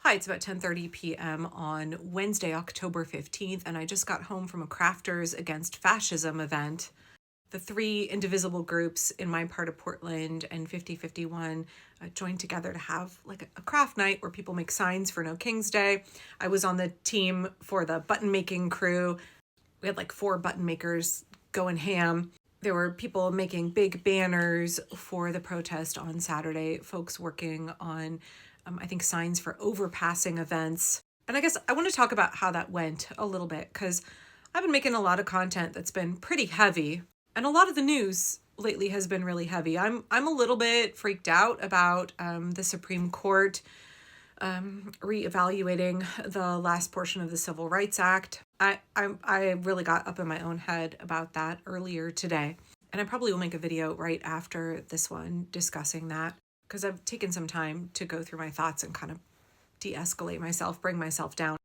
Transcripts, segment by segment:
Hi, it's about 10:30 p.m. on Wednesday, October 15th, and I just got home from a Crafters Against Fascism event. The three indivisible groups in my part of Portland and 5051 joined together to have like a craft night where people make signs for No King's Day. I was on the team for the button making crew. We had like 4 button makers going ham. There were people making big banners for the protest on Saturday, folks working on I think signs for overpassing events. And I guess I want to talk about how that went a little bit, because I've been making a lot of content that's been pretty heavy, and a lot of the news lately has been really heavy. I'm a little bit freaked out about the Supreme Court reevaluating the last portion of the Civil Rights Act. I really got up in my own head about that earlier today, and I probably will make a video right after this one discussing that, because I've taken some time to go through my thoughts and kind of de-escalate myself, bring myself down.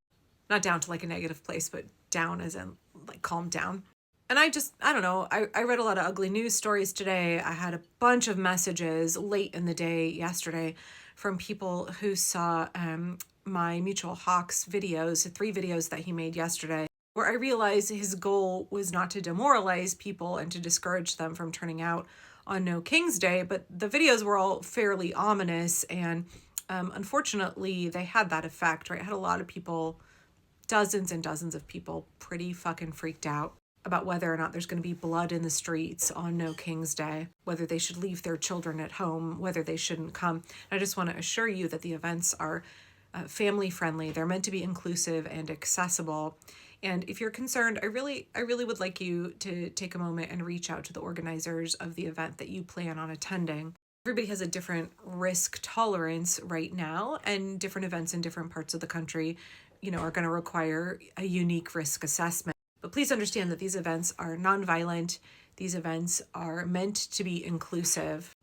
Not down to like a negative place, but down as in like calm down. And I don't know, I read a lot of ugly news stories today. I had a bunch of messages late in the day yesterday from people who saw my Mutual Hawks videos, 3 videos that he made yesterday, where I realized his goal was not to demoralize people and to discourage them from turning out on No King's Day, but the videos were all fairly ominous, and unfortunately they had that effect, right? I had a lot of people, dozens and dozens of people, pretty fucking freaked out about whether or not there's going to be blood in the streets on No King's Day, whether they should leave their children at home, whether they shouldn't come. And I just want to assure you that the events are family friendly. They're meant to be inclusive and accessible. And if you're concerned, I really would like you to take a moment and reach out to the organizers of the event that you plan on attending. Everybody has a different risk tolerance right now, and different events in different parts of the country, are going to require a unique risk assessment. But please understand that these events are nonviolent. These events are meant to be inclusive,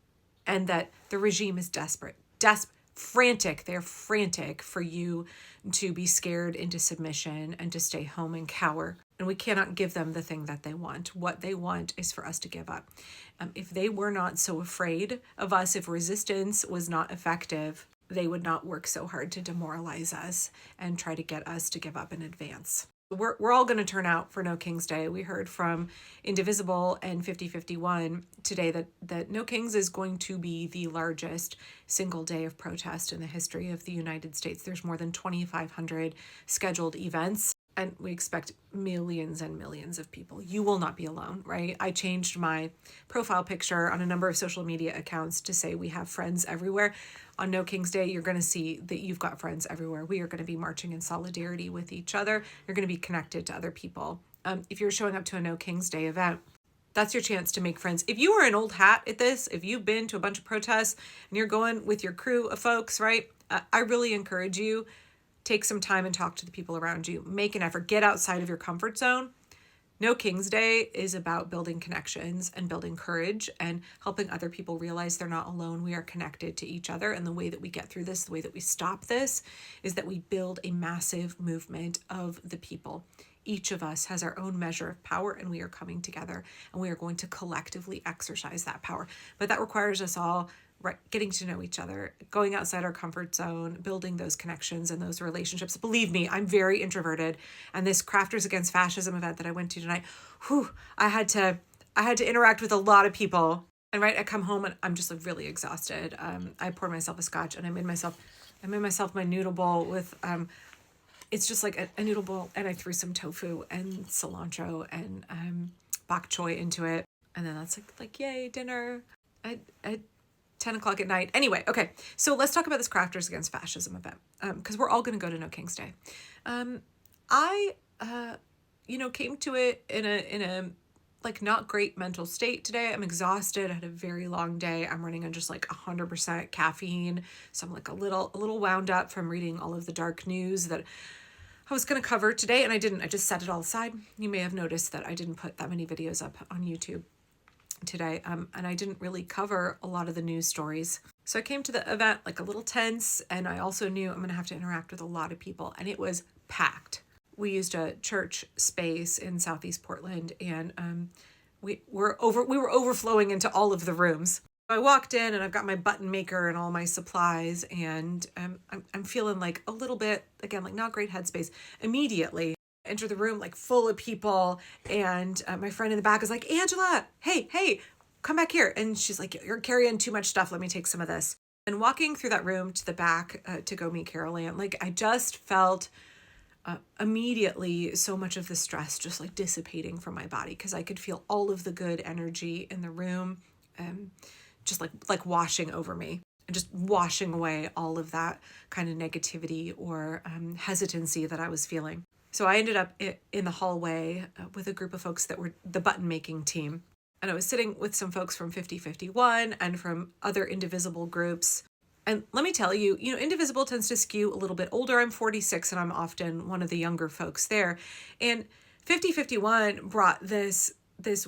and that the regime is frantic. They're frantic for you to be scared into submission and to stay home and cower. And we cannot give them the thing that they want. What they want is for us to give up. If they were not so afraid of us, if resistance was not effective, they would not work so hard to demoralize us and try to get us to give up in advance. We're all going to turn out for No King's Day. We heard from Indivisible and 5051 today that No King's is going to be the largest single day of protest in the history of the United States. There's more than 2,500 scheduled events, and we expect millions and millions of people. You will not be alone, right? I changed my profile picture on a number of social media accounts to say we have friends everywhere. On No King's Day, you're going to see that you've got friends everywhere. We are going to be marching in solidarity with each other. You're going to be connected to other people. If you're showing up to a No King's Day event, that's your chance to make friends. If you are an old hat at this, if you've been to a bunch of protests and you're going with your crew of folks, right? I really encourage you, take some time and talk to the people around you. Make an effort. Get outside of your comfort zone. No King's Day is about building connections and building courage and helping other people realize they're not alone. We are connected to each other. And the way that we get through this, the way that we stop this, is that we build a massive movement of the people. Each of us has our own measure of power, and we are coming together, and we are going to collectively exercise that power. But that requires us all getting to know each other, going outside our comfort zone, building those connections and those relationships. Believe me, I'm very introverted, and this Crafters Against Fascism event that I went to tonight, I had to interact with a lot of people. And I come home and I'm just really exhausted. I poured myself a scotch, and I made myself my noodle bowl with it's just like a noodle bowl, and I threw some tofu and cilantro and bok choy into it, and then that's like yay, dinner at 10 o'clock at night. Anyway, okay, so let's talk about this Crafters Against Fascism event, because we're all going to go to No King's Day. I came to it in a like not great mental state today. I'm exhausted. I had a very long day. I'm running on just like 100% caffeine, so I'm like a little wound up from reading all of the dark news that I was going to cover today, and I didn't. I just set it all aside. You may have noticed that I didn't put that many videos up on YouTube today, and I didn't really cover a lot of the news stories. So I came to the event like a little tense, and I also knew I'm going to have to interact with a lot of people, and it was packed. We used a church space in Southeast Portland, and we were overflowing into all of the rooms. I walked in and I've got my button maker and all my supplies, and I'm feeling like a little bit, again, like not great headspace. Immediately enter the room like full of people, and my friend in the back is like, Angela, hey, come back here. And she's like, you're carrying too much stuff. Let me take some of this. And walking through that room to the back to go meet Carol Ann, like I just felt immediately so much of the stress just like dissipating from my body, because I could feel all of the good energy in the room, just like washing over me and just washing away all of that kind of negativity or hesitancy that I was feeling. So I ended up in the hallway with a group of folks that were the button making team. And I was sitting with some folks from 5051 and from other indivisible groups. And let me tell you, Indivisible tends to skew a little bit older. I'm 46 and I'm often one of the younger folks there. And 5051 brought this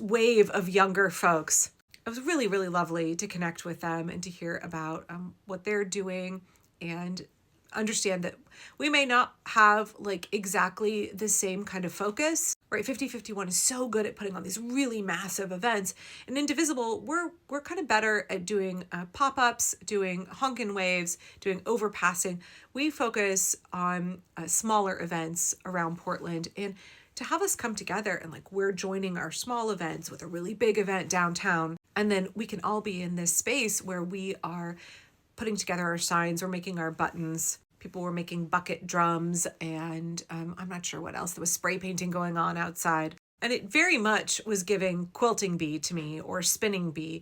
wave of younger folks. It was really, really lovely to connect with them and to hear about what they're doing and understand that we may not have like exactly the same kind of focus, right? 5051 is so good at putting on these really massive events, and Indivisible, we're kind of better at doing pop-ups, doing honkin' waves, doing overpassing. We focus on smaller events around Portland, and to have us come together and like we're joining our small events with a really big event downtown, and then we can all be in this space where we are putting together our signs, we're making our buttons. People were making bucket drums, and I'm not sure what else. There was spray painting going on outside. And it very much was giving quilting bee to me, or spinning bee.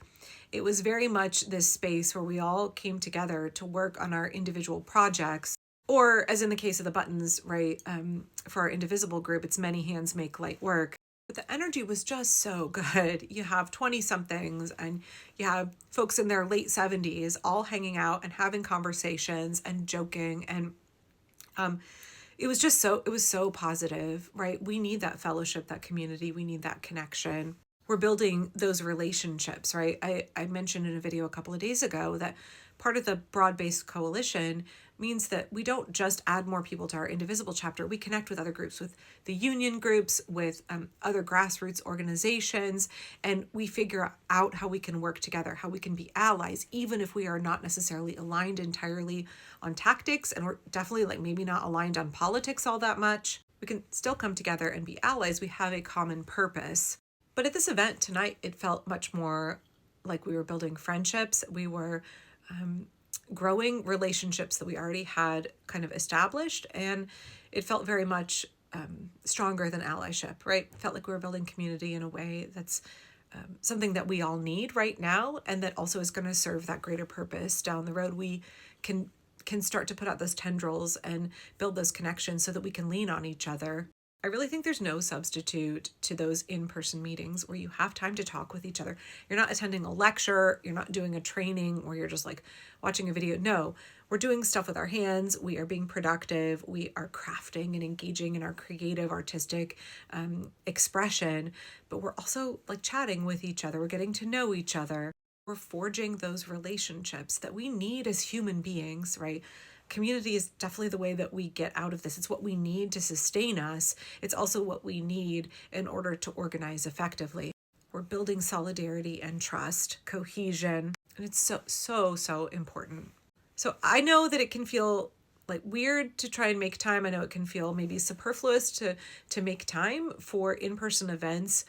It was very much this space where we all came together to work on our individual projects. Or as in the case of the buttons, right, for our Indivisible group, it's many hands make light work. But the energy was just so good. You have 20-somethings and you have folks in their late 70s all hanging out and having conversations and joking. And it was so positive, right? We need that fellowship, that community. We need that connection. We're building those relationships, right? I mentioned in a video a couple of days ago that part of the broad-based coalition means that we don't just add more people to our Indivisible chapter. We connect with other groups, with the union groups, with other grassroots organizations, and we figure out how we can work together, how we can be allies, even if we are not necessarily aligned entirely on tactics, and we're definitely like maybe not aligned on politics all that much. We can still come together and be allies. We have a common purpose. But at this event tonight, it felt much more like we were building friendships. We were growing relationships that we already had kind of established, and it felt very much stronger than allyship, right? It felt like we were building community in a way that's something that we all need right now, and that also is going to serve that greater purpose down the road. We can start to put out those tendrils and build those connections so that we can lean on each other. I really think there's no substitute to those in-person meetings where you have time to talk with each other. You're not attending a lecture, you're not doing a training, or you're just like watching a video. No, we're doing stuff with our hands. We are being productive. We are crafting and engaging in our creative, artistic expression, but we're also like chatting with each other. We're getting to know each other. We're forging those relationships that we need as human beings, right? Community is definitely the way that we get out of this. It's what we need to sustain us. It's also what we need in order to organize effectively. We're building solidarity and trust, cohesion, and it's so important. So I know that it can feel like weird to try and make time. I know it can feel maybe superfluous to make time for in-person events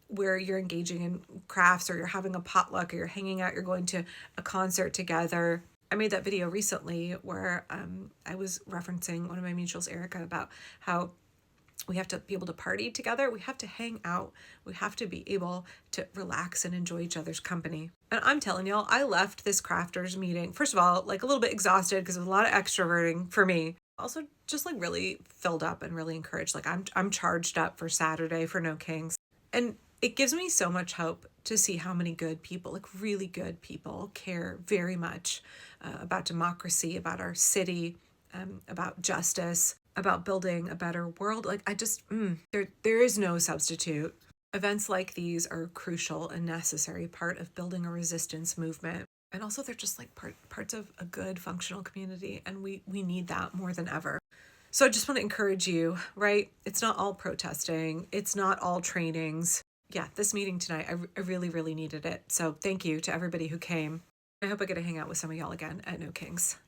where you're engaging in crafts, or you're having a potluck, or you're hanging out, you're going to a concert together. I made that video recently where I was referencing one of my mutuals, Erica, about how we have to be able to party together. We have to hang out. We have to be able to relax and enjoy each other's company. And I'm telling y'all, I left this crafters meeting, first of all, like a little bit exhausted because it was a lot of extroverting for me. Also just like really filled up and really encouraged. Like I'm charged up for Saturday for No Kings. And it gives me so much hope to see how many good people, like really good people, care very much about democracy, about our city, about justice, about building a better world. Like I just, there is no substitute. Events like these are a crucial and necessary part of building a resistance movement. And also they're just like parts of a good functional community. And we need that more than ever. So I just want to encourage you, right? It's not all protesting. It's not all trainings. yeah, this meeting tonight, I really, really needed it. So thank you to everybody who came. I hope I get to hang out with some of y'all again at No Kings.